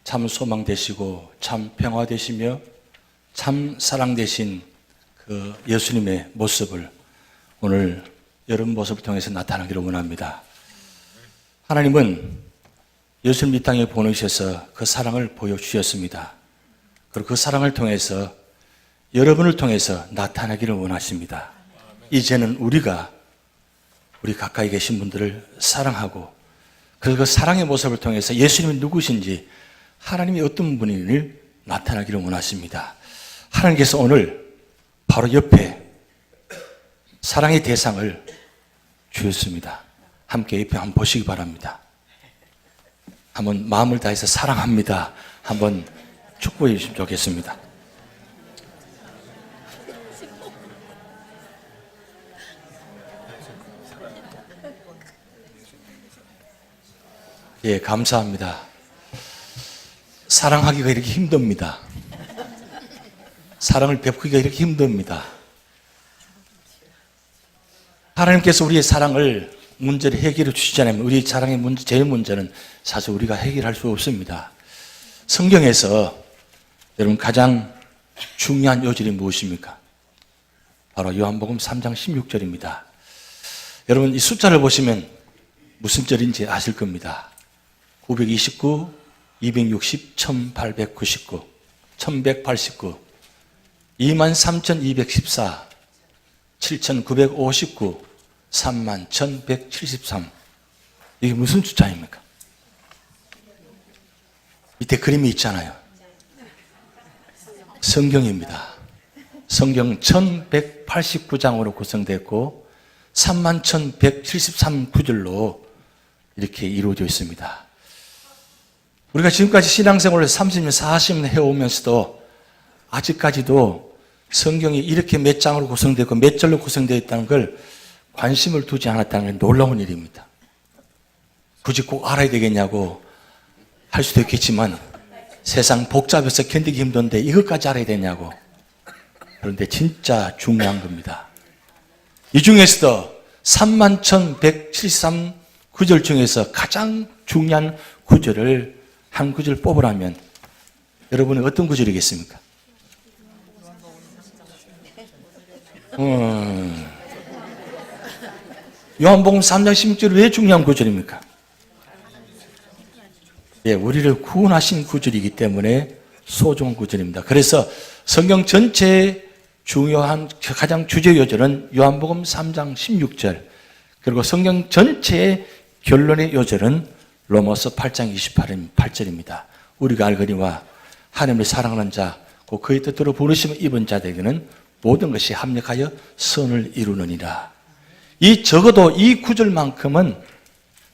참 소망 되시고 참 평화 되시며 참 사랑 되신 그 예수님의 모습을 오늘 여러분 모습을 통해서 나타나기를 원합니다. 하나님은 예수님 이 땅에 보내셔서 그 사랑을 보여주셨습니다. 그리고 그 사랑을 통해서 여러분을 통해서 나타나기를 원하십니다. 이제는 우리가 우리 가까이 계신 분들을 사랑하고 그 사랑의 모습을 통해서 예수님이 누구신지 하나님이 어떤 분인지를 나타나기를 원하십니다. 하나님께서 오늘 바로 옆에 사랑의 대상을 주셨습니다. 함께 옆에 한번 보시기 바랍니다. 한번 마음을 다해서 사랑합니다. 한번 축복해 주시면 좋겠습니다. 예, 감사합니다. 사랑하기가 이렇게 힘듭니다. 사랑을 베푸기가 이렇게 힘듭니다. 하나님께서 우리의 사랑을 문제를 해결해 주시지 않으면 우리 사랑의 문제, 제일 문제는 사실 우리가 해결할 수 없습니다. 성경에서 여러분 가장 중요한 요절이 무엇입니까? 바로 요한복음 3장 16절입니다. 여러분 이 숫자를 보시면 무슨 절인지 아실 겁니다. 929, 260, 1899, 1189, 23,214, 7,959, 31,173. 이게 무슨 숫자입니까? 밑에 그림이 있잖아요. 성경입니다. 성경 1189장으로 구성되었고 31,173구절로 이렇게 이루어져 있습니다. 우리가 지금까지 신앙생활을 30년, 40년 해오면서도 아직까지도 성경이 이렇게 몇 장으로 구성되고 몇 절로 구성되어 있다는 걸 관심을 두지 않았다는 게 놀라운 일입니다. 굳이 꼭 알아야 되겠냐고 할 수도 있겠지만 세상 복잡해서 견디기 힘든데 이것까지 알아야 되냐고. 그런데 진짜 중요한 겁니다. 이 중에서도 31,173구절 중에서 가장 중요한 구절을 한 구절 뽑으라면 여러분은 어떤 구절이겠습니까? 요한복음 3장 16절이 왜 중요한 구절입니까? 예, 우리를 구원하신 구절이기 때문에 소중한 구절입니다. 그래서 성경 전체의 중요한 가장 주제 요절은 요한복음 3장 16절, 그리고 성경 전체의 결론의 요절은 로마서 8장 28절입니다. 우리가 알거니와 하나님을 사랑하는 자, 곧 그의 뜻대로 부르심을 입은 자들에게는 모든 것이 합력하여 선을 이루느니라. 이 적어도 이 구절만큼은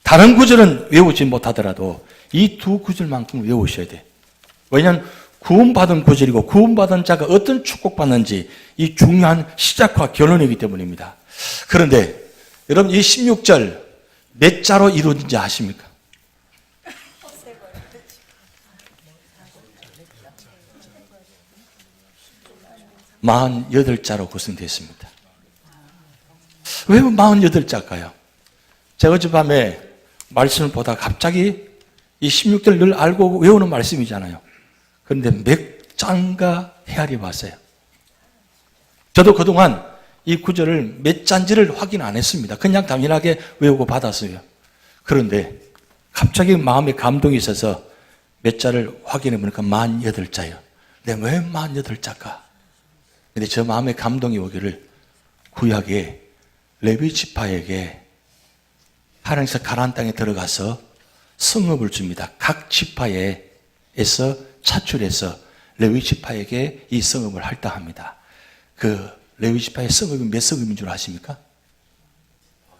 다른 구절은 외우지 못하더라도 이 두 구절만큼 외우셔야 돼. 왜냐하면 구원받은 구절이고 구원받은 자가 어떤 축복받는지 이 중요한 시작과 결론이기 때문입니다. 그런데 여러분 이 16절 몇 자로 이루어진지 아십니까? 48자로 구성되어 있습니다. 왜 48자일까요? 제가 어젯밤에 말씀을 보다가 갑자기 이 16절 늘 알고 외우는 말씀이잖아요. 그런데 몇 장가 헤아려 봤어요. 저도 그동안 이 구절을 몇 잔지를 확인 안 했습니다. 그냥 당연하게 외우고 받았어요. 그런데 갑자기 마음에 감동이 있어서 몇 자를 확인해 보니까 48자예요. 내가 왜 48자일까? 근데 저 마음에 감동이 오기를 구약에 레위 지파에게 하나님께서 가나안 땅에 들어가서 성읍을 줍니다. 각 지파에서 차출해서 레위 지파에게 이 성읍을 할당합니다. 그 레위 지파의 성읍이 몇 성읍인 줄 아십니까?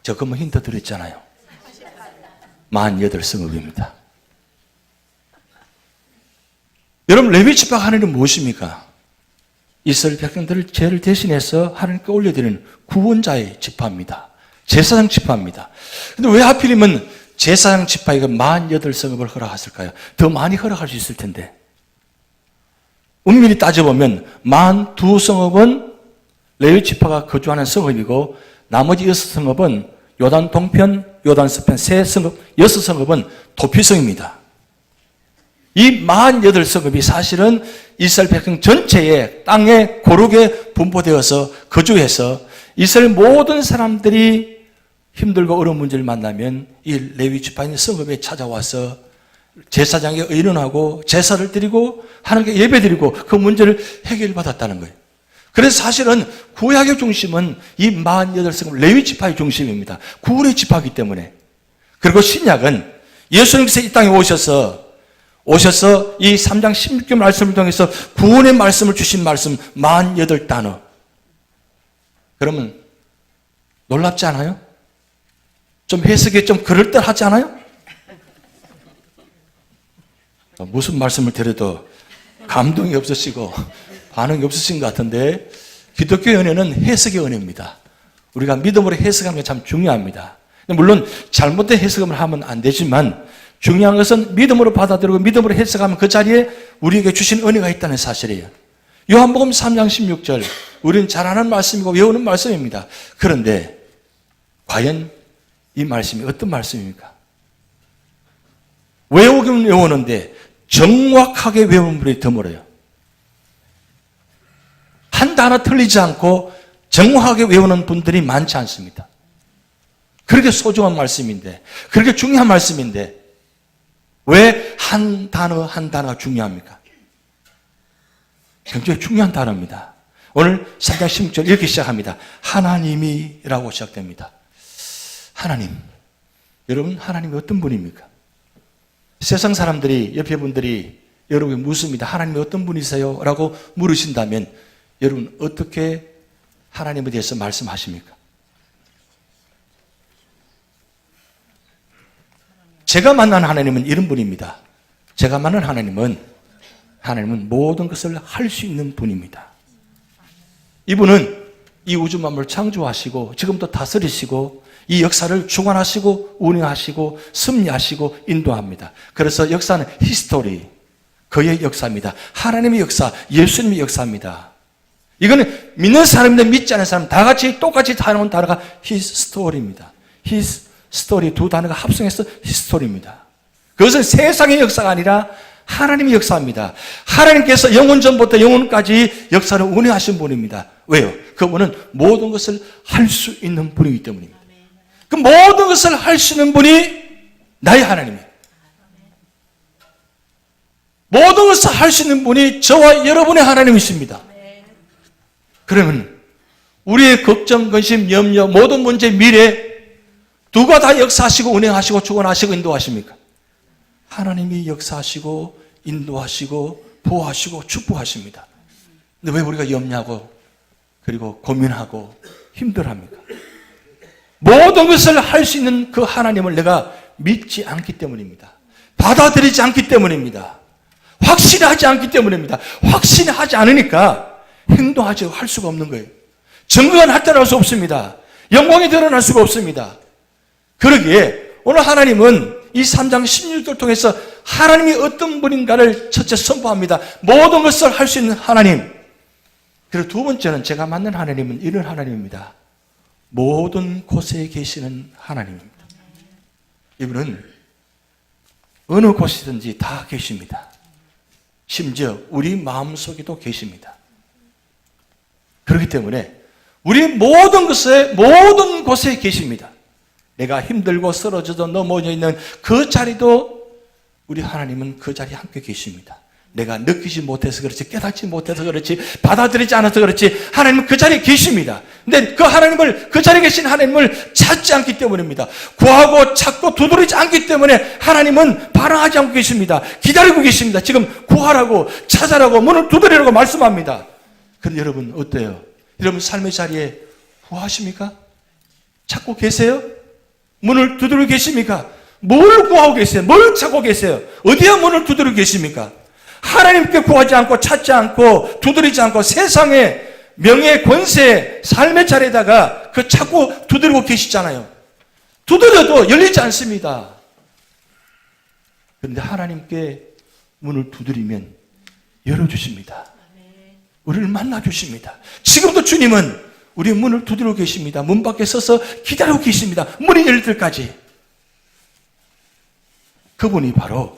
저 그러면 힌트 드렸잖아요. 48성읍입니다. 여러분 레위 지파가 하는 일은 무엇입니까? 이스라엘 백성들을 죄를 대신해서 하나님께 올려드리는 구원자의 지파입니다. 제사장 지파입니다. 근데 왜 하필이면 제사장 지파에게 48성읍을 허락했을까요? 더 많이 허락할 수 있을 텐데. 엄밀히 따져보면 42성읍은 레위 지파가 거주하는 성읍이고 나머지 6성읍은 요단 동편, 요단 서편 3성읍, 6성읍은 도피성입니다. 이 48성읍이 사실은 이스라엘 백성 전체의 땅에 고르게 분포되어서 거주해서 이스라엘 모든 사람들이 힘들고 어려운 문제를 만나면 이 레위 지파인 성읍에 찾아와서 제사장에 의논하고 제사를 드리고 하나님께 예배드리고 그 문제를 해결받았다는 거예요. 그래서 사실은 구약의 중심은 이 48성읍 레위 지파의 중심입니다. 구원의 지파이기 때문에. 그리고 신약은 예수님께서 이 땅에 오셔서 이 3장 16절 말씀을 통해서 구원의 말씀을 주신 말씀 48단어. 그러면 놀랍지 않아요? 좀 해석이 좀 그럴듯하지 않아요? 무슨 말씀을 드려도 감동이 없으시고 반응이 없으신 것 같은데 기독교 은혜는 해석의 은혜입니다. 우리가 믿음으로 해석하는 게 참 중요합니다. 물론 잘못된 해석을 하면 안 되지만 중요한 것은 믿음으로 받아들이고 믿음으로 해석하면 그 자리에 우리에게 주신 은혜가 있다는 사실이에요. 요한복음 3장 16절 우리는 잘 아는 말씀이고 외우는 말씀입니다. 그런데 과연 이 말씀이 어떤 말씀입니까? 외우기는 외우는데 정확하게 외우는 분이 드물어요. 한 단어 틀리지 않고 정확하게 외우는 분들이 많지 않습니다. 그렇게 소중한 말씀인데, 그렇게 중요한 말씀인데 왜 한 단어 한 단어가 중요합니까? 굉장히 중요한 단어입니다. 오늘 3장 16절 이렇게 시작합니다. 하나님이라고 시작됩니다. 하나님. 여러분 하나님이 어떤 분입니까? 세상 사람들이 옆에 분들이 여러분이 묻습니다. 하나님이 어떤 분이세요? 라고 물으신다면 여러분 어떻게 하나님에 대해서 말씀하십니까? 제가 만난 하나님은 이런 분입니다. 제가 만난 하나님은 모든 것을 할 수 있는 분입니다. 이분은 이 우주 만물을 창조하시고 지금도 다스리시고 이 역사를 주관하시고 운영하시고 섭리하시고 인도합니다. 그래서 역사는 히스토리, 그의 역사입니다. 하나님의 역사, 예수님의 역사입니다. 이거는 믿는 사람인데 믿지 않는 사람 다 같이 똑같이 다루는 단어가 히스토리입니다. 히스토리 두 단어가 합성해서 히스토리입니다. 그것은 세상의 역사가 아니라 하나님의 역사입니다. 하나님께서 영원 전부터 영원까지 역사를 운영하신 분입니다. 왜요? 그분은 모든 것을 할 수 있는 분이기 때문입니다. 그 모든 것을 할 수 있는 분이 나의 하나님이에요. 모든 것을 할 수 있는 분이 저와 여러분의 하나님이십니다. 그러면 우리의 걱정, 근심, 염려, 모든 문제, 미래 누가 다 역사하시고 운행하시고 주관하시고 인도하십니까? 하나님이 역사하시고 인도하시고 보호하시고 축복하십니다. 근데 왜 우리가 염려하고 그리고 고민하고 힘들어합니까? 모든 것을 할 수 있는 그 하나님을 내가 믿지 않기 때문입니다. 받아들이지 않기 때문입니다. 확신하지 않기 때문입니다. 확신하지 않으니까 행동하지 할 수가 없는 거예요. 증거가 나타날 수 없습니다. 영광이 드러날 수가 없습니다. 그러기에 오늘 하나님은 이 3장 16절을 통해서 하나님이 어떤 분인가를 첫째 선포합니다. 모든 것을 할 수 있는 하나님. 그리고 두 번째는 제가 만난 하나님은 이런 하나님입니다. 모든 곳에 계시는 하나님입니다. 이분은 어느 곳이든지 다 계십니다. 심지어 우리 마음속에도 계십니다. 그렇기 때문에 우리 모든 곳에 계십니다. 내가 힘들고 쓰러져도 넘어져 있는 그 자리도 우리 하나님은 그 자리에 함께 계십니다. 내가 느끼지 못해서 그렇지, 깨닫지 못해서 그렇지, 받아들이지 않아서 그렇지, 하나님은 그 자리에 계십니다. 근데 그 자리에 계신 하나님을 찾지 않기 때문입니다. 구하고 찾고 두드리지 않기 때문에 하나님은 반응하지 않고 계십니다. 기다리고 계십니다. 지금 구하라고, 찾아라고, 문을 두드리라고 말씀합니다. 그런데 여러분 어때요? 여러분 삶의 자리에 구하십니까? 찾고 계세요? 문을 두드리고 계십니까? 뭘 구하고 계세요? 뭘 찾고 계세요? 어디에 문을 두드리고 계십니까? 하나님께 구하지 않고 찾지 않고 두드리지 않고 세상의 명예, 권세, 삶의 자리에다가 그 찾고 두드리고 계시잖아요. 두드려도 열리지 않습니다. 그런데 하나님께 문을 두드리면 열어주십니다. 우리를 만나주십니다. 지금도 주님은 우리 문을 두드리고 계십니다. 문 밖에 서서 기다리고 계십니다. 문이 열릴 때까지. 그분이 바로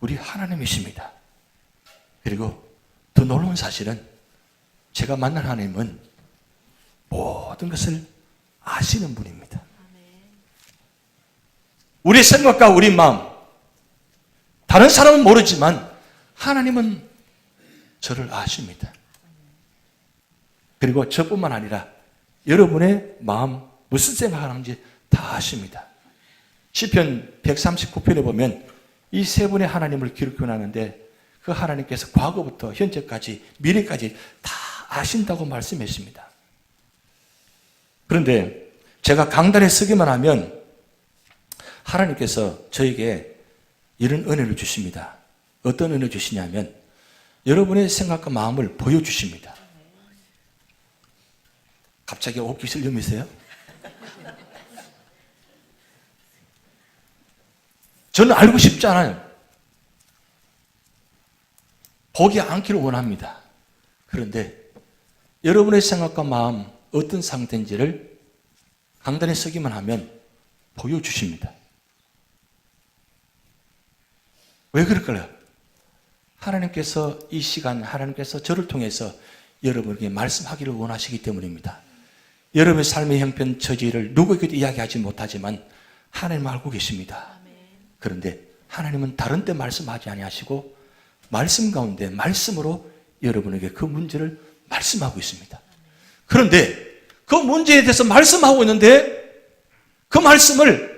우리 하나님이십니다. 그리고 더 놀라운 사실은 제가 만난 하나님은 모든 것을 아시는 분입니다. 우리 생각과 우리 마음, 다른 사람은 모르지만 하나님은 저를 아십니다. 그리고 저뿐만 아니라 여러분의 마음 무슨 생각하는지 다 아십니다. 시편 139편에 보면 이 세 분의 하나님을 기록해 놨는데 그 하나님께서 과거부터 현재까지 미래까지 다 아신다고 말씀했습니다. 그런데 제가 강단에 서기만 하면 하나님께서 저에게 이런 은혜를 주십니다. 어떤 은혜를 주시냐면 여러분의 생각과 마음을 보여주십니다. 갑자기 옷깃을 여미세요? 저는 알고 싶지 않아요. 보기 않기를 원합니다. 그런데 여러분의 생각과 마음 어떤 상태인지를 강단에 서기만 하면 보여주십니다. 왜 그럴까요? 하나님께서 이 시간 하나님께서 저를 통해서 여러분에게 말씀하기를 원하시기 때문입니다. 여러분의 삶의 형편 처지를 누구에게도 이야기하지 못하지만 하나님은 알고 계십니다. 그런데 하나님은 다른 때 말씀하지 아니하시고 말씀 가운데 말씀으로 여러분에게 그 문제를 말씀하고 있습니다. 그런데 그 문제에 대해서 말씀하고 있는데 그 말씀을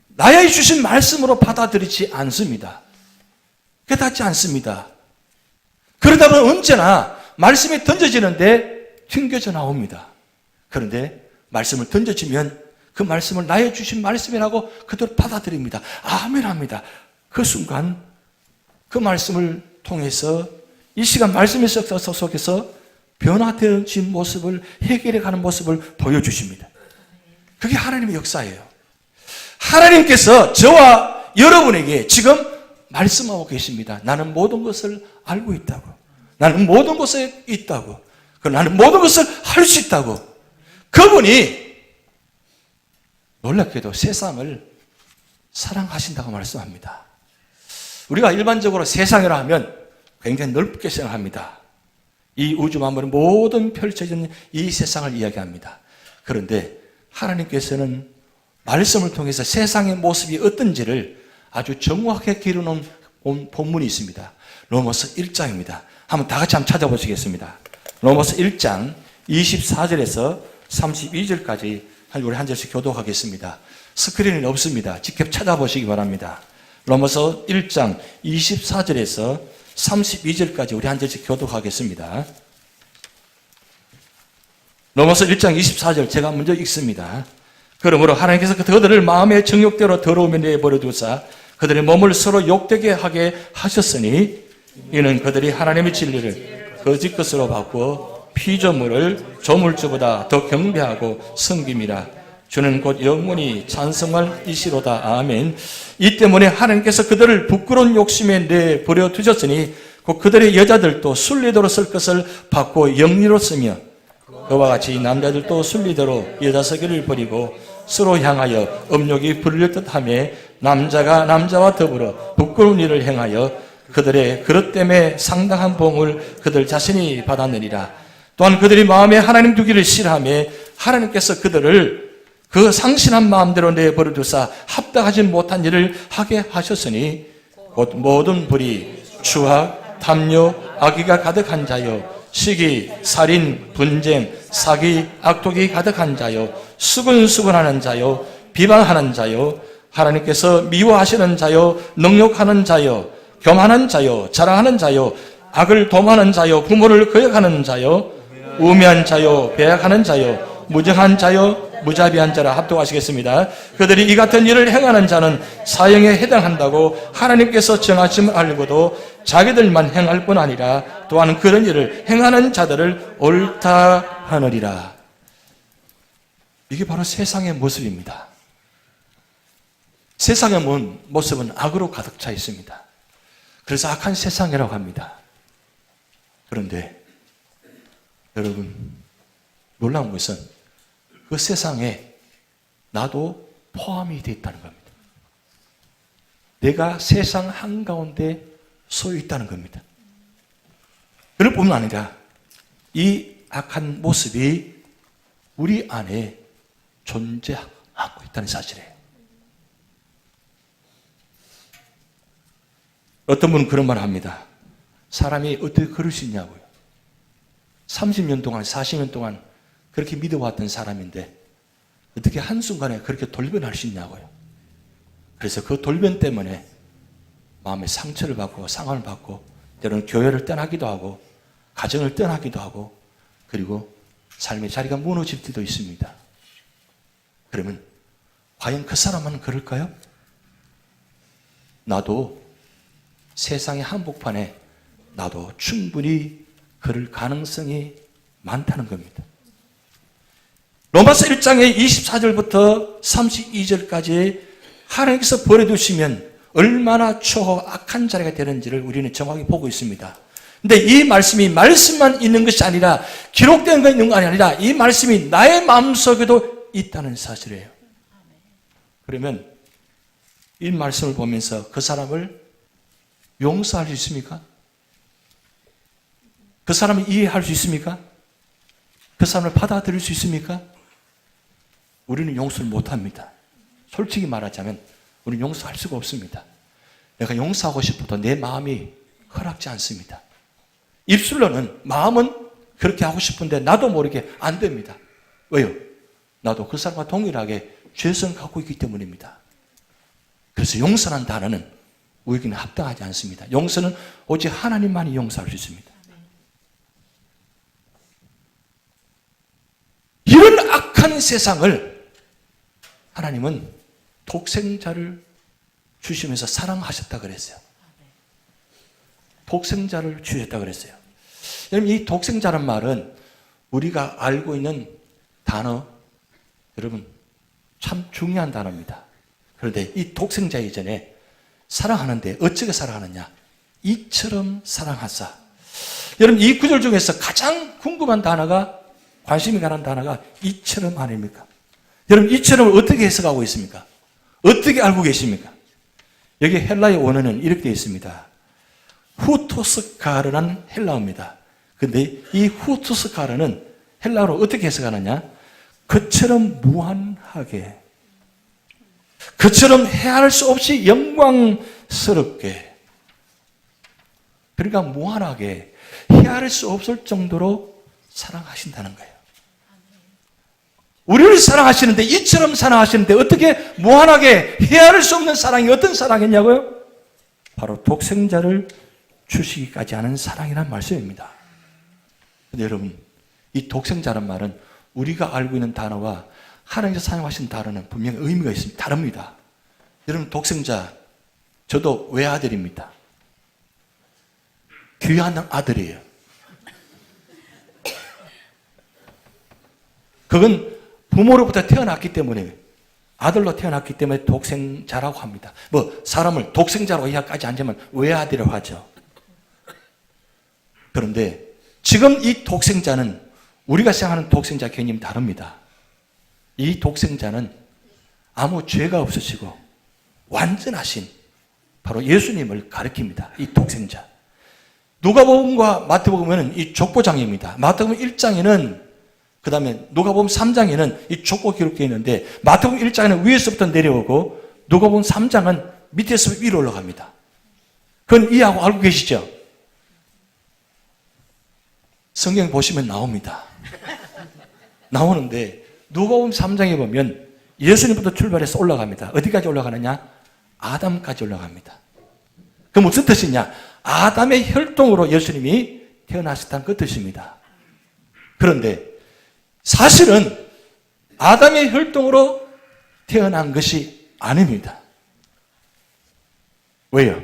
나의 주신 말씀으로 받아들이지 않습니다. 깨닫지 않습니다. 그러다 보면 언제나 말씀이 던져지는데 튕겨져 나옵니다. 그런데 말씀을 던져지면 그 말씀을 나의 주신 말씀이라고 그대로 받아들입니다. 아멘 합니다. 그 순간 그 말씀을 통해서 이 시간 말씀의 속에서 변화되어진 모습을 해결해 가는 모습을 보여주십니다. 그게 하나님의 역사예요. 하나님께서 저와 여러분에게 지금 말씀하고 계십니다. 나는 모든 것을 알고 있다고. 나는 모든 것에 있다고. 나는 모든 것을 할 수 있다고. 그분이 놀랍게도 세상을 사랑하신다고 말씀합니다. 우리가 일반적으로 세상이라 하면 굉장히 넓게 생각합니다. 이 우주 만물의 모든 펼쳐진 이 세상을 이야기합니다. 그런데 하나님께서는 말씀을 통해서 세상의 모습이 어떤지를 아주 정확하게 기록해놓은 본문이 있습니다. 로마서 1장입니다. 한번 다 같이 한번 찾아보시겠습니다. 로마서 1장 24절에서 32절까지 우리 한 절씩 교독하겠습니다. 스크린은 없습니다. 직접 찾아보시기 바랍니다. 로마서 1장 24절에서 32절까지 우리 한 절씩 교독하겠습니다. 로마서 1장 24절 제가 먼저 읽습니다. 그러므로 하나님께서 그들을 마음의 정욕대로 더러움에 내버려 두사 그들의 몸을 서로 욕되게 하게 하셨으니 이는 그들이 하나님의 진리를 거짓 것으로 바꾸어 피조물을 조물주보다 더 경배하고 섬김이라. 주는 곧 영원히 찬송할 이시로다. 아멘. 이 때문에 하나님께서 그들을 부끄러운 욕심에 내버려 두셨으니 곧 그들의 여자들도 순리대로 쓸 것을 받고 영리로 쓰며 그와 같이 남자들도 순리대로 여자 서기를 버리고 서로 향하여 음욕이 불릴 듯하며 남자가 남자와 더불어 부끄러운 일을 행하여 그들의 그릇 때문에 상당한 봉을 그들 자신이 받았느니라. 또한 그들이 마음에 하나님 두기를 싫어하며 하나님께서 그들을 그 상신한 마음대로 내버려 두사 합당하지 못한 일을 하게 하셨으니 곧 모든 불의, 추악, 탐욕, 악의가 가득한 자요 시기, 살인, 분쟁, 사기, 악독이 가득한 자요 수근수근하는 자요 비방하는 자요 하나님께서 미워하시는 자요 능욕하는 자요 교만한 자요 자랑하는 자요 악을 도모하는 자요 부모를 거역하는 자요 우매한 자요 배약하는 자요 무정한 자요 무자비한 자라. 합독하시겠습니다. 그들이 이 같은 일을 행하는 자는 사형에 해당한다고 하나님께서 정하심을 알고도 자기들만 행할 뿐 아니라 또한 그런 일을 행하는 자들을 옳다 하느니라. 이게 바로 세상의 모습입니다. 세상의 모습은 악으로 가득 차 있습니다. 그래서 악한 세상이라고 합니다. 그런데 여러분 놀라운 것은 그 세상에 나도 포함이 되어 있다는 겁니다. 내가 세상 한가운데 소유 있다는 겁니다. 그럴 뿐만 아니라 이 악한 모습이 우리 안에 존재하고 있다는 사실이에요. 어떤 분은 그런 말을 합니다. 사람이 어떻게 그럴 수 있냐고요. 30년 동안 40년 동안 그렇게 믿어왔던 사람인데 어떻게 한순간에 그렇게 돌변할 수 있냐고요. 그래서 그 돌변 때문에 마음에 상처를 받고 상함을 받고 때로는 교회를 떠나기도 하고 가정을 떠나기도 하고 그리고 삶의 자리가 무너질 때도 있습니다. 그러면 과연 그 사람은 그럴까요? 나도 세상의 한복판에 나도 충분히 그럴 가능성이 많다는 겁니다. 로마서 1장의 24절부터 32절까지 하나님께서 버려두시면 얼마나 추하고 악한 자리가 되는지를 우리는 정확히 보고 있습니다. 근데 이 말씀이 말씀만 있는 것이 아니라 기록된 거 있는 거 아니라 이 말씀이 나의 마음속에도 있다는 사실이에요. 그러면 이 말씀을 보면서 그 사람을 용서할 수 있습니까? 그 사람을 이해할 수 있습니까? 그 사람을 받아들일 수 있습니까? 우리는 용서를 못합니다. 솔직히 말하자면 우리는 용서할 수가 없습니다. 내가 용서하고 싶어도 내 마음이 허락지 않습니다. 입술로는 마음은 그렇게 하고 싶은데 나도 모르게 안 됩니다. 왜요? 나도 그 사람과 동일하게 죄성을 갖고 있기 때문입니다. 그래서 용서라는 단어는 우리에게는 합당하지 않습니다. 용서는 오직 하나님만이 용서할 수 있습니다. 이런 악한 세상을 하나님은 독생자를 주시면서 사랑하셨다 그랬어요. 독생자를 주셨다 그랬어요. 여러분, 이 독생자란 말은 우리가 알고 있는 단어, 여러분, 참 중요한 단어입니다. 그런데 이 독생자 이전에 사랑하는데 어떻게 사랑하느냐? 이처럼 사랑하사. 여러분, 이 구절 중에서 가장 궁금한 단어가, 관심이 가는 단어가 이처럼 아닙니까? 여러분, 이처럼을 어떻게 해석하고 있습니까? 어떻게 알고 계십니까? 여기 헬라의 원어는 이렇게 되어 있습니다. 후토스카르라는 헬라어입니다. 근데 이 후토스카르는 헬라어로 어떻게 해석하느냐? 그처럼 무한하게, 그처럼 헤아릴 수 없이 영광스럽게, 그러니까 무한하게 헤아릴 수 없을 정도로 사랑하신다는 거예요. 우리를 사랑하시는데, 이처럼 사랑하시는데 어떻게 무한하게 헤아릴 수 없는 사랑이 어떤 사랑이냐고요? 바로 독생자를 주시기까지 하는 사랑이란 말씀입니다. 근데 여러분, 이 독생자란 말은 우리가 알고 있는 단어와 하나님께서 사용하신 단어는 분명히 의미가 있습니다. 다릅니다. 여러분, 독생자, 저도 외아들입니다. 귀한 아들이에요. 그건 부모로부터 태어났기 때문에, 아들로 태어났기 때문에 독생자라고 합니다. 뭐 사람을 독생자로 이해하지 않지만 외아들이라고 하죠. 그런데 지금 이 독생자는 우리가 생각하는 독생자 개념이 다릅니다. 이 독생자는 아무 죄가 없으시고 완전하신 바로 예수님을 가리킵니다. 이 독생자. 누가복음과 마태복음은 이 족보장입니다. 마태복음 1장에는, 그 다음에 누가복음 3장에는 이 족보 기록되어 있는데, 마태복음 1장에는 위에서부터 내려오고 누가복음 3장은 밑에서 위로 올라갑니다. 그건 이해하고 알고 계시죠? 성경 보시면 나옵니다. 나오는데 누가복음 3장에 보면 예수님부터 출발해서 올라갑니다. 어디까지 올라가느냐? 아담까지 올라갑니다. 그 무슨 뜻이냐? 아담의 혈통으로 예수님이 태어나셨다는 그 뜻입니다. 그런데 사실은 아담의 혈통으로 태어난 것이 아닙니다. 왜요?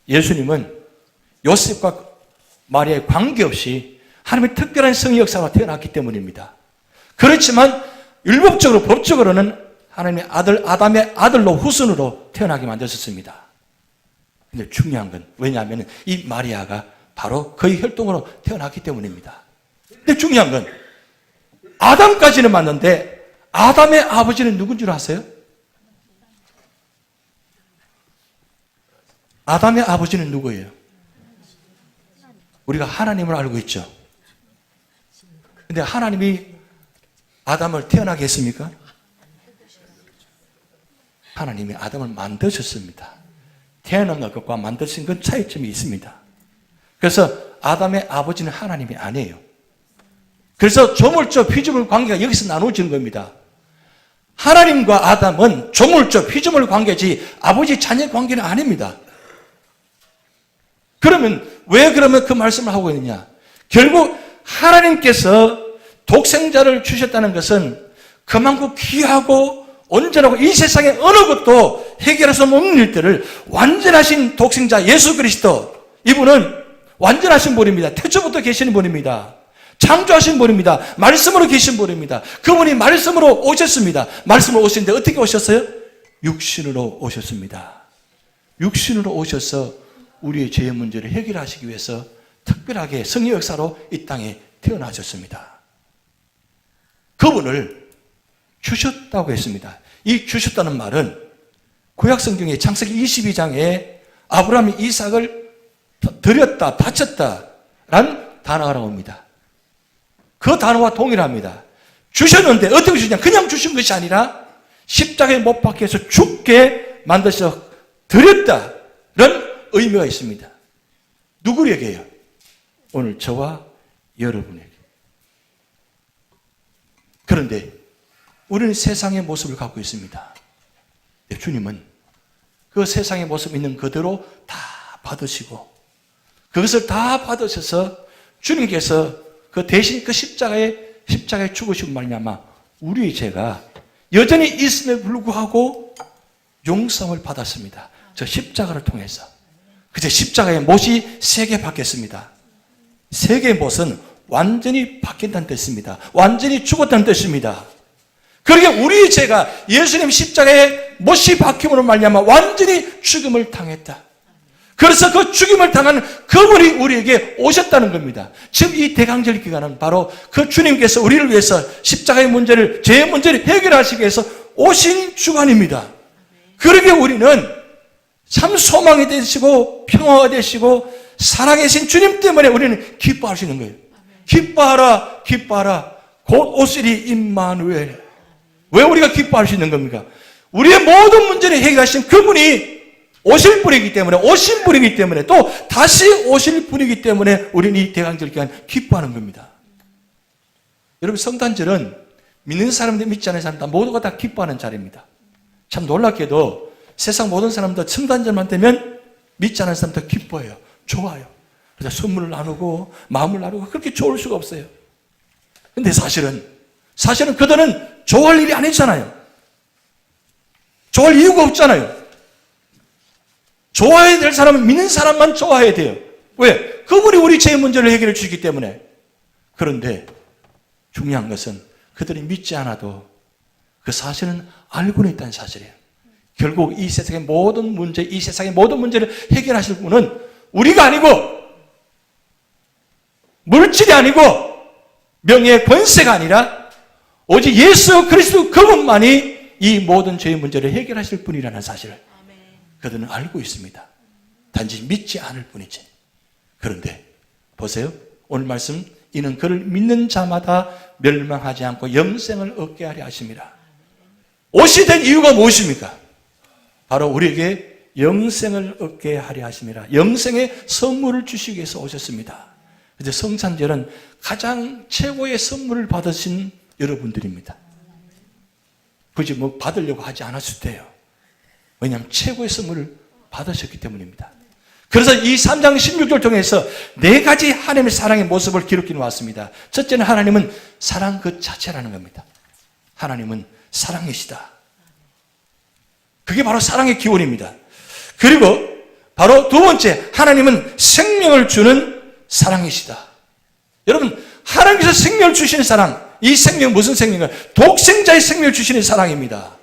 예수님은 요셉과 마리아에 관계없이 하나님의 특별한 성의 역사가 태어났기 때문입니다. 그렇지만 율법적으로, 법적으로는 하나님의 아들, 아담의 아들로, 후손으로 태어나게 만드셨습니다. 근데 중요한 건 왜냐하면 이 마리아가 바로 그의 혈통으로 태어났기 때문입니다. 근데 중요한 건 아담까지는 맞는데 아담의 아버지는 누군 줄 아세요? 아담의 아버지는 누구예요? 우리가 하나님을 알고 있죠. 근데 하나님이 아담을 태어나게 했습니까? 하나님이 아담을 만드셨습니다. 태어난 것과 만드신 건 차이점이 있습니다. 그래서 아담의 아버지는 하나님이 아니에요. 그래서 조물주, 피조물 관계가 여기서 나누어지는 겁니다. 하나님과 아담은 조물주, 피조물 관계지 아버지 자녀 관계는 아닙니다. 그러면 왜 그 말씀을 하고 있느냐? 결국 하나님께서 독생자를 주셨다는 것은 그만큼 귀하고 온전하고 이 세상에 어느 것도 해결할 수 없는 일들을 완전하신 독생자 예수 그리스도, 이분은 완전하신 분입니다. 태초부터 계시는 분입니다. 창조하신 분입니다. 말씀으로 계신 분입니다. 그분이 말씀으로 오셨습니다. 말씀으로 오셨는데 어떻게 오셨어요? 육신으로 오셨습니다. 육신으로 오셔서 우리의 죄의 문제를 해결하시기 위해서 특별하게 성의 역사로 이 땅에 태어나셨습니다. 그분을 주셨다고 했습니다. 이 주셨다는 말은 구약성경의 창세기 22장에 아브라함이 이삭을 드렸다, 바쳤다라는 단어가 나옵니다. 그 단어와 동일합니다. 주셨는데 어떻게 주냐? 그냥 주신 것이 아니라 십자가에 못 박혀 서 죽게 만드셔서 드렸다는 의미가 있습니다. 누구에게요? 오늘 저와 여러분에게. 그런데 우리는 세상의 모습을 갖고 있습니다. 주님은 그 세상의 모습 있는 그대로 다 받으시고 그것을 다 받으셔서 주님께서 그 대신 그 십자가에 죽으신 말미암아 우리의 죄가 여전히 있음에 불구하고 용서를 받았습니다. 저 십자가를 통해서. 그저 십자가의 못이 3개 박혔습니다. 3개의 못은 완전히 박힌다는 뜻입니다. 완전히 죽었다는 뜻입니다. 그러게 우리의 죄가 예수님 십자가에 못이 박힘으로 말미암아 완전히 죽음을 당했다. 그래서 그 죽임을 당한 그분이 우리에게 오셨다는 겁니다. 지금 이 대강절 기간은 바로 그 주님께서 우리를 위해서 십자가의 문제를, 죄의 문제를 해결하시기 위해서 오신 주간입니다. 그러게 우리는 참 소망이 되시고 평화가 되시고 살아계신 주님 때문에 우리는 기뻐할 수 있는 거예요. 기뻐하라, 기뻐하라. 곧 오시리 임마누엘. 왜 우리가 기뻐할 수 있는 겁니까? 우리의 모든 문제를 해결하신 그분이 오실 분이기 때문에, 오신 분이기 때문에, 또 다시 오실 분이기 때문에 우리는 이 대강절 기간 기뻐하는 겁니다. 여러분, 성탄절은 믿는 사람들, 믿지 않는 사람들 모두가 다 기뻐하는 자리입니다. 참 놀랍게도 세상 모든 사람들 성탄절만 되면 믿지 않는 사람들 기뻐해요. 좋아요. 그래서 선물을 나누고 마음을 나누고 그렇게 좋을 수가 없어요. 근데 사실은 그들은 좋아할 일이 아니잖아요. 좋아할 이유가 없잖아요. 좋아해야 될 사람은 믿는 사람만 좋아해야 돼요. 왜? 그분이 우리 죄의 문제를 해결해 주시기 때문에. 그런데 중요한 것은 그들이 믿지 않아도 그 사실은 알고는 있다는 사실이에요. 결국 이 세상의 모든 문제, 이 세상의 모든 문제를 해결하실 분은 우리가 아니고 물질이 아니고 명예의 권세가 아니라 오직 예수 그리스도 그분만이 이 모든 죄의 문제를 해결하실 분이라는 사실을 그들은 알고 있습니다. 단지 믿지 않을 뿐이지. 그런데 보세요. 오늘 말씀, 이는 그를 믿는 자마다 멸망하지 않고 영생을 얻게 하려 하심이라. 옷이 된 이유가 무엇입니까? 바로 우리에게 영생을 얻게 하려 하심이라. 영생의 선물을 주시기 위해서 오셨습니다. 그래서 성탄절은 가장 최고의 선물을 받으신 여러분들입니다. 굳이 뭐 받으려고 하지 않았을 때요. 왜냐하면 최고의 선물을 받으셨기 때문입니다. 그래서 이 3장 16절 통해서 4가지 하나님의 사랑의 모습을 기록해 놓았습니다. 첫째는 하나님은 사랑 그 자체라는 겁니다. 하나님은 사랑이시다. 그게 바로 사랑의 기원입니다. 그리고 바로 두 번째, 하나님은 생명을 주는 사랑이시다. 여러분, 하나님께서 생명을 주시는 사랑, 이 생명은 무슨 생명인가요? 독생자의 생명을 주시는 사랑입니다.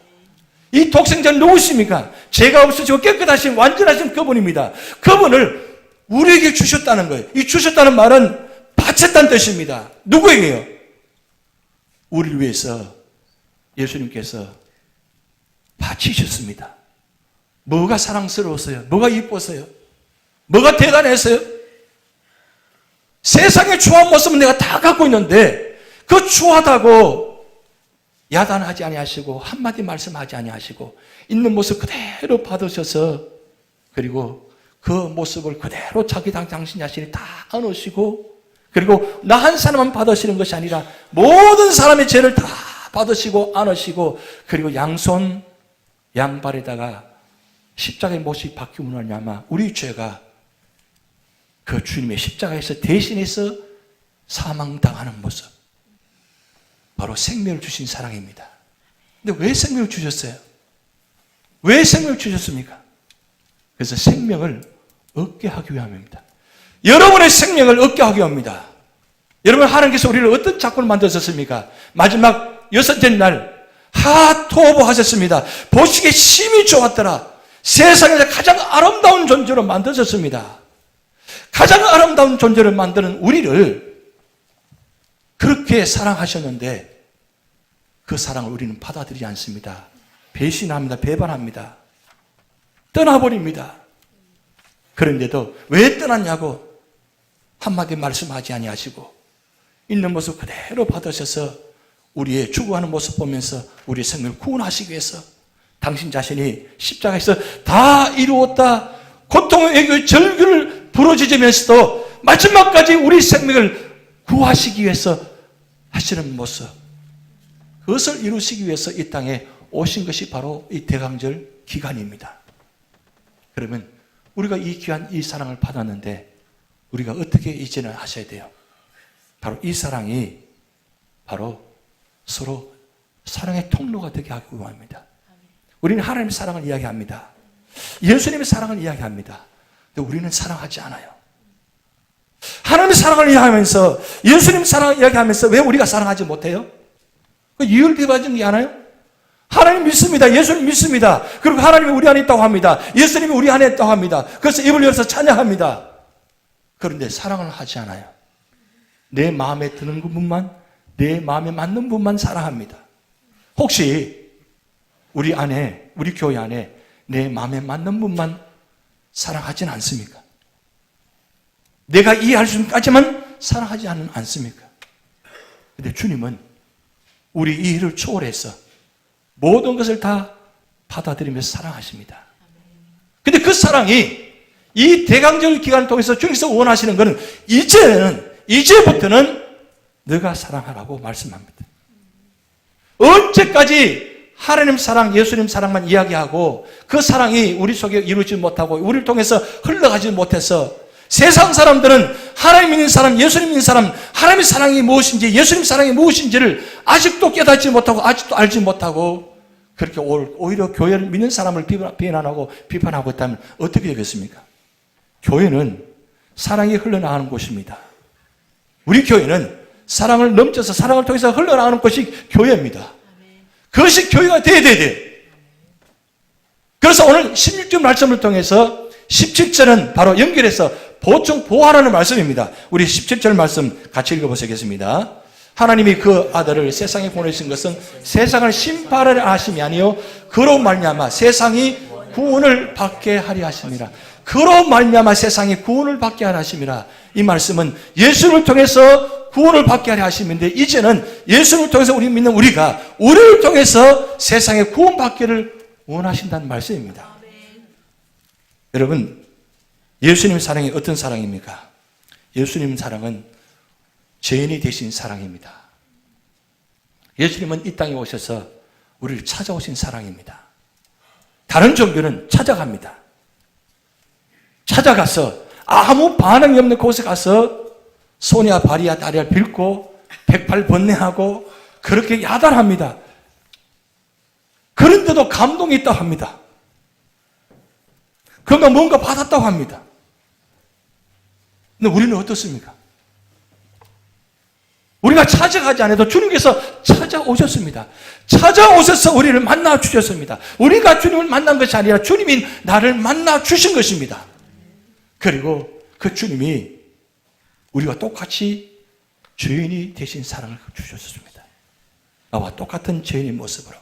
이 독생자는 누구십니까? 죄가 없으시고 깨끗하신 완전하신 그분입니다. 그분을 우리에게 주셨다는 거예요. 이 주셨다는 말은 바쳤다는 뜻입니다. 누구에게요? 우리를 위해서 예수님께서 바치셨습니다. 뭐가 사랑스러웠어요? 뭐가 이뻤어요? 뭐가 대단했어요? 세상의 추한 모습은 내가 다 갖고 있는데 그 추하다고 야단하지 아니하시고 한마디 말씀하지 아니하시고 있는 모습 그대로 받으셔서 그리고 그 모습을 그대로 당신 자신이 다 안으시고 그리고 나 한 사람만 받으시는 것이 아니라 모든 사람의 죄를 다 받으시고 안으시고 그리고 양손 양발에다가 십자가의 못이 박히고 말미암아 우리 죄가 그 주님의 십자가에서 대신해서 사망당하는 모습 바로 생명을 주신 사랑입니다. 근데 왜 생명을 주셨어요? 왜 생명을 주셨습니까? 그래서 생명을 얻게 하기 위함입니다. 여러분의 생명을 얻게 하기 위함입니다. 여러분 하나님께서 우리를 어떤 작품을 만드셨습니까? 마지막 여섯째 날 하토브 하셨습니다. 보시기에 심히 좋았더라. 세상에서 가장 아름다운 존재로 만드셨습니다. 가장 아름다운 존재를 만드는 우리를 그렇게 사랑하셨는데 그 사랑을 우리는 받아들이지 않습니다. 배신합니다. 배반합니다. 떠나버립니다. 그런데도 왜 떠났냐고 한마디 말씀하지 아니하시고 있는 모습 그대로 받으셔서 우리의 죽어가는 모습 보면서 우리의 생명을 구원하시기 위해서 당신 자신이 십자가에서 다 이루었다 고통의 애교의 절규를 부러지면서도 마지막까지 우리 생명을 구하시기 위해서 하시는 모습 그것을 이루시기 위해서 이 땅에 오신 것이 바로 이 대강절 기간입니다. 그러면 우리가 이 귀한 이 사랑을 받았는데 우리가 어떻게 이제는 하셔야 돼요? 바로 이 사랑이 바로 서로 사랑의 통로가 되게 하기 원합니다. 우리는 하나님의 사랑을 이야기합니다. 예수님의 사랑을 이야기합니다. 근데 우리는 사랑하지 않아요. 하나님의 사랑을 이야기하면서 예수님 사랑을 이야기하면서 왜 우리가 사랑하지 못해요? 그 이유를 비춰주지 않아요? 하나님 믿습니다. 예수님 믿습니다. 그리고 하나님이 우리 안에 있다고 합니다. 예수님이 우리 안에 있다고 합니다. 그래서 입을 열어서 찬양합니다. 그런데 사랑을 하지 않아요. 내 마음에 드는 분만, 내 마음에 맞는 분만 사랑합니다. 혹시 우리 안에, 우리 교회 안에 내 마음에 맞는 분만 사랑하진 않습니까? 내가 이해할 수까지만 사랑하지 않습니까? 근데 주님은 우리 이해를 초월해서 모든 것을 다 받아들이면서 사랑하십니다. 근데 그 사랑이 이 대강절 기간을 통해서 주님께서 원하시는 것은 이제부터는 너가 사랑하라고 말씀합니다. 언제까지 하나님 사랑, 예수님 사랑만 이야기하고 그 사랑이 우리 속에 이루지 못하고 우리를 통해서 흘러가지 못해서 세상 사람들은 하나님 믿는 사람, 예수님 믿는 사람, 하나님의 사랑이 무엇인지, 예수님 사랑이 무엇인지를 아직도 깨닫지 못하고 아직도 알지 못하고 그렇게 오히려 교회를 믿는 사람을 비난하고 비판하고 있다면 어떻게 되겠습니까? 교회는 사랑이 흘러나가는 곳입니다. 우리 교회는 사랑을 넘쳐서 사랑을 통해서 흘러나가는 것이 교회입니다. 그것이 교회가 돼야 돼요. 그래서 오늘 16절 말씀을 통해서 17절은 바로 연결해서 보충보호하라는 말씀입니다. 우리 17절 말씀 같이 읽어보시겠습니다. 하나님이 그 아들을 세상에 보내신 것은 세상을 심판하려 하심이 아니요 그로 말미암아 세상이 구원을 받게 하려 하심이라. 그로 말미암아 세상이 구원을 받게 하려 하심이라. 이 말씀은 예수를 통해서 구원을 받게 하려 하심인데 이제는 예수를 통해서 우리 믿는 우리가 우리를 통해서 세상에 구원받기를 원하신다는 말씀입니다. 여러분 예수님 사랑이 어떤 사랑입니까? 예수님 사랑은 죄인이 되신 사랑입니다. 예수님은 이 땅에 오셔서 우리를 찾아오신 사랑입니다. 다른 종교는 찾아갑니다. 찾아가서 아무 반응이 없는 곳에 가서 손이야 발이야 다리야 빌고 백팔 번뇌하고 그렇게 야단합니다. 그런데도 감동이 있다고 합니다. 그러니까 뭔가 받았다고 합니다. 근데 우리는 어떻습니까? 우리가 찾아가지 않아도 주님께서 찾아오셨습니다. 찾아오셔서 우리를 만나 주셨습니다. 우리가 주님을 만난 것이 아니라 주님이 나를 만나 주신 것입니다. 그리고 그 주님이 우리가 똑같이 죄인이 되신 사랑을 주셨습니다. 나와 똑같은 죄인의 모습으로,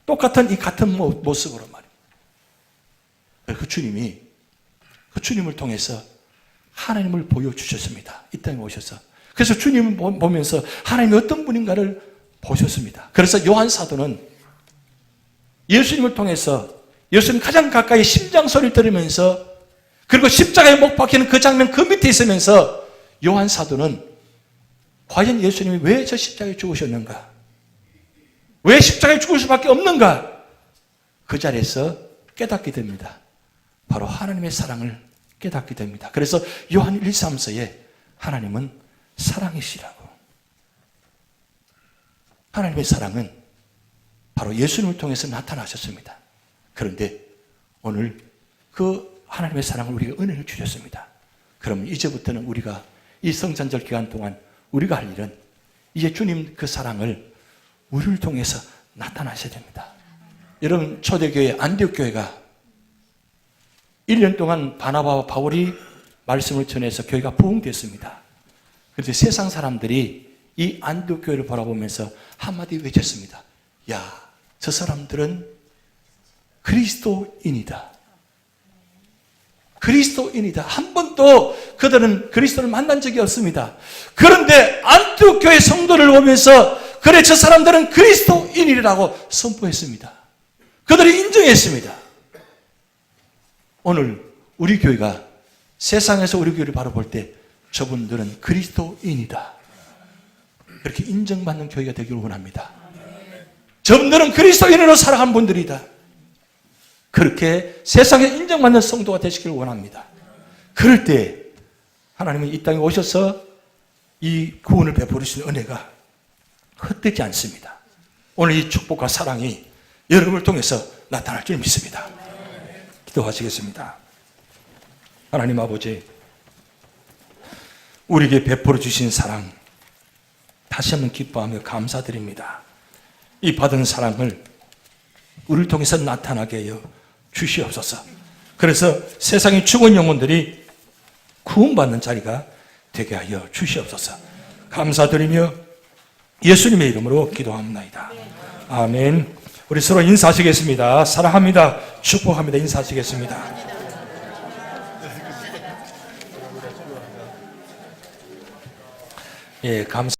똑같은 이 같은 모습으로 말입니다. 그 주님을 통해서 하나님을 보여주셨습니다. 이 땅에 오셔서. 그래서 주님을 보면서 하나님이 어떤 분인가를 보셨습니다. 그래서 요한 사도는 예수님을 통해서 예수님 가장 가까이 심장 소리를 들으면서 그리고 십자가에 못 박히는 그 장면 그 밑에 있으면서 요한 사도는 과연 예수님이 왜 저 십자가에 죽으셨는가? 왜 십자가에 죽을 수밖에 없는가? 그 자리에서 깨닫게 됩니다. 바로 하나님의 사랑을 깨닫게 됩니다. 그래서 요한 1~3서에 하나님은 사랑이시라고. 하나님의 사랑은 바로 예수님을 통해서 나타나셨습니다. 그런데 오늘 그 하나님의 사랑을 우리가 은혜를 주셨습니다. 그럼 이제부터는 우리가 이 성찬절 기간 동안 우리가 할 일은 이제 주님 그 사랑을 우리를 통해서 나타나셔야 됩니다. 여러분, 초대교회 안디옥교회가 1년 동안 바나바와 바울이 말씀을 전해서 교회가 부흥됐습니다. 그런데 세상 사람들이 이 안디옥교회를 바라보면서 한마디 외쳤습니다. 야, 저 사람들은 그리스도인이다. 그리스도인이다. 한 번도 그들은 그리스도를 만난 적이 없습니다. 그런데 안디옥 교회 성도를 보면서 그래, 저 사람들은 그리스도인이라고 선포했습니다. 그들이 인정했습니다. 오늘 우리 교회가 세상에서 우리 교회를 바라볼 때 저분들은 그리스도인이다. 그렇게 인정받는 교회가 되기를 원합니다. 저분들은 그리스도인으로 살아간 분들이다. 그렇게 세상에 인정받는 성도가 되시기를 원합니다. 그럴 때 하나님은 이 땅에 오셔서 이 구원을 베풀으신 은혜가 헛되지 않습니다. 오늘 이 축복과 사랑이 여러분을 통해서 나타날 줄 믿습니다. 기도하시겠습니다. 하나님 아버지, 우리에게 베풀어 주신 사랑 다시 한번 기뻐하며 감사드립니다. 이 받은 사랑을 우리를 통해서 나타나게 하여 주시옵소서. 그래서 세상의 죽은 영혼들이 구원받는 자리가 되게 하여 주시옵소서. 감사드리며 예수님의 이름으로 기도합니다. 아멘. 우리 서로 인사하시겠습니다. 사랑합니다. 축복합니다. 인사하시겠습니다. 예, 감사.